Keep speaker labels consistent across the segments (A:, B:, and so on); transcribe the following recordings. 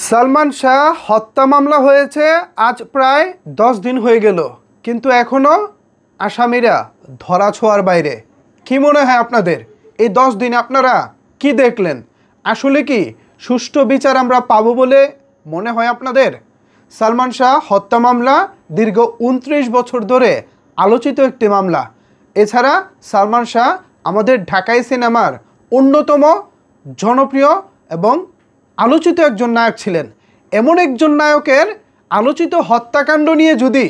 A: সালমান শাহ হত্যা মামলা হয়েছে আজ প্রায় 10 দিন হয়ে গেল, কিন্তু এখনও আসামিরা ধরাছোঁয়ার বাইরে। কি মনে হয় আপনাদের, এই 10 দিন আপনারা কি দেখলেন? আসলে কি সুষ্ঠু বিচার আমরা পাবো বলে মনে হয় আপনাদের? সালমান শাহ হত্যা মামলা দীর্ঘ 29 বছর ধরে আলোচিত একটি মামলা। এছাড়া সালমান শাহ আমাদের ঢাকাই সিনেমার অন্যতম জনপ্রিয় এবং আলোচিত একজন নায়ক ছিলেন। এমন একজন নায়কের আলোচিত হত্যাকাণ্ড নিয়ে যদি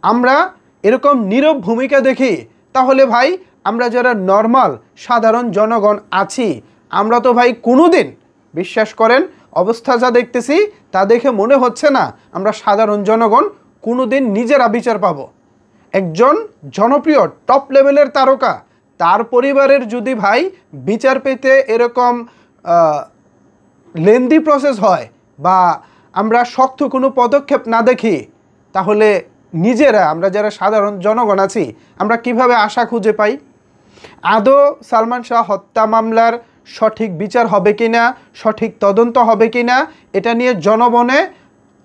A: আমরা এরকম নীরব ভূমিকা দেখি, তাহলে ভাই আমরা যারা নর্মাল সাধারণ জনগণ আছি, আমরা তো ভাই কোনোদিন, বিশ্বাস করেন অবস্থা যা দেখতেছি তা দেখে মনে হচ্ছে না আমরা সাধারণ জনগণ কোনোদিন নিজেরা বিচার পাবো। একজন জনপ্রিয় টপ লেভেলের তারকা, তার পরিবারের যদি ভাই বিচার পেতে এরকম লেন্দি প্রসেস হয় বা আমরা শক্ত কোনো পদক্ষেপ না দেখি, তাহলে নিজেরা আমরা যারা সাধারণ জনগণ আছি আমরা কিভাবে আশা খুঁজে পাই? আদৌ সালমান শাহ হত্যা মামলার সঠিক বিচার হবে কি না, সঠিক তদন্ত হবে কি না, এটা নিয়ে জনমনে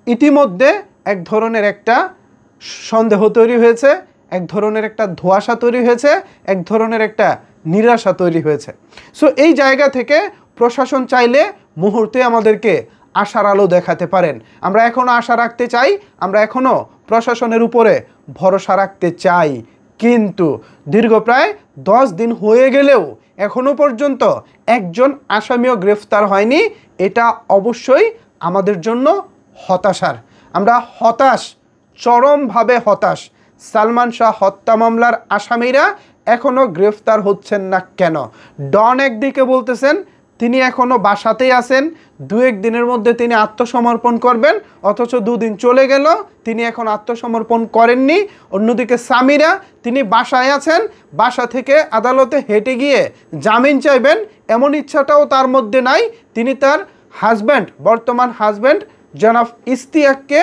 A: ইতিমধ্যে এক ধরনের একটা সন্দেহ তৈরি হয়েছে, এক ধরনের একটা ধোঁয়াশা তৈরি হয়েছে, এক ধরনের একটা নিরাশা তৈরি হয়েছে। সো এই জায়গা থেকে প্রশাসন চাইলে মুহূর্তে আমাদেরকে আশার আলো দেখাতে পারেন। আমরা এখনও আশা রাখতে চাই, আমরা এখনও প্রশাসনের উপরে ভরসা রাখতে চাই, কিন্তু দীর্ঘ প্রায় 10 দিন হয়ে গেলেও এখনও পর্যন্ত একজন আসামিও গ্রেফতার হয়নি। এটা অবশ্যই আমাদের জন্য হতাশার। আমরা হতাশ, চরমভাবে হতাশ। সালমান শাহ হত্যা মামলার আসামিরা এখনও গ্রেফতার হচ্ছেন না কেন? ডন একদিকে বলতেছেন তিনি এখনও বাসাতেই আছেন, 2-1 দিনের মধ্যে তিনি আত্মসমর্পণ করবেন, অথচ 2 দিন চলে গেল তিনি এখন আত্মসমর্পণ করেননি। অন্যদিকে সামিরা তিনি বাসায় আছেন, বাসা থেকে আদালতে হেঁটে গিয়ে জামিন চাইবেন এমন ইচ্ছাটাও তার মধ্যে নাই। তিনি তার হাজব্যান্ড, বর্তমান হাজব্যান্ড জনাব ইশতিয়াককে,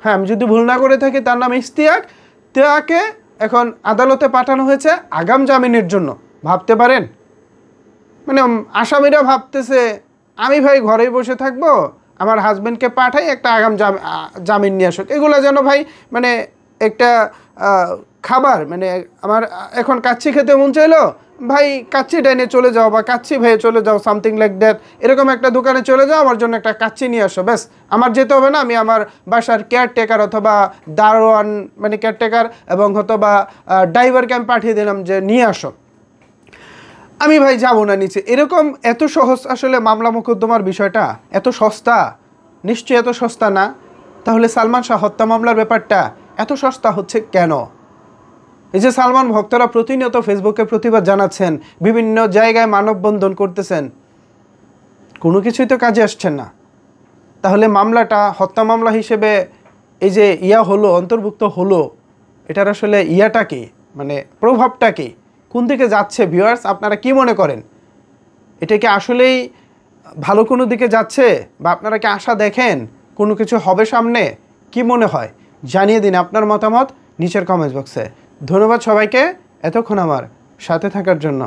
A: হ্যাঁ আমি যদি ভুল না করে থাকি তার নাম ইশতিয়াক, তাকে এখন আদালতে পাঠানো হয়েছে আগাম জামিনের জন্য। ভাবতে পারেন, মানে আসামিরা ভাবতেছে আমি ভাই ঘরেই বসে থাকবো, আমার হাজব্যান্ডকে পাঠাই একটা আগাম জামিন নিয়ে আসুক। এগুলো যেন ভাই মানে একটা খাবার, মানে আমার এখন কাচ্চি খেতে মন চাইলো, ভাই কাচ্চি ডাইনে চলে যাও বা কাচ্চি ভাইয়ে চলে যাও, সামথিং লাইক দ্যাট। এরকম একটা দোকানে চলে যাও, আমার জন্য একটা কাচ্চি নিয়ে আসো, ব্যাস আমার যেতে হবে না, আমি আমার বাসার কেয়ারটেকার অথবা দারোয়ান মানে কেয়ারটেকার এবং অথবা ড্রাইভারকে আমি পাঠিয়ে দিলাম যে নিয়ে আসো, আমি ভাই যাবো না নিচে। এরকম এত সহজ আসলে মামলা মোকদ্দমার বিষয়টা, এত সস্তা? নিশ্চয়ই এত সস্তা না। তাহলে সালমান শাহ হত্যা মামলার ব্যাপারটা এত সস্তা হচ্ছে কেন? এই যে সালমান ভক্তরা প্রতিনিয়ত ফেসবুকে প্রতিবাদ জানাচ্ছেন, বিভিন্ন জায়গায় মানববন্ধন করতেছেন, কোনো কিছুই তো কাজে আসছেন না। তাহলে মামলাটা হত্যা মামলা হিসেবে এই যে হলো, অন্তর্ভুক্ত হলো, এটার আসলে ইয়াটা কি, মানে প্রভাবটা কি, কোন দিকে যাচ্ছে? ভিউয়ার্স আপনারা কি মনে করেন? এটা কি আসলেই ভালো কোনো দিকে যাচ্ছে, বা আপনারা কি আশা দেখেন কোনো কিছু হবে সামনে? কি মনে হয় জানিয়ে দিন আপনার মতামত নিচের কমেন্টস বক্সে। ধন্যবাদ সবাইকে এতক্ষণ আমার সাথে থাকার জন্য।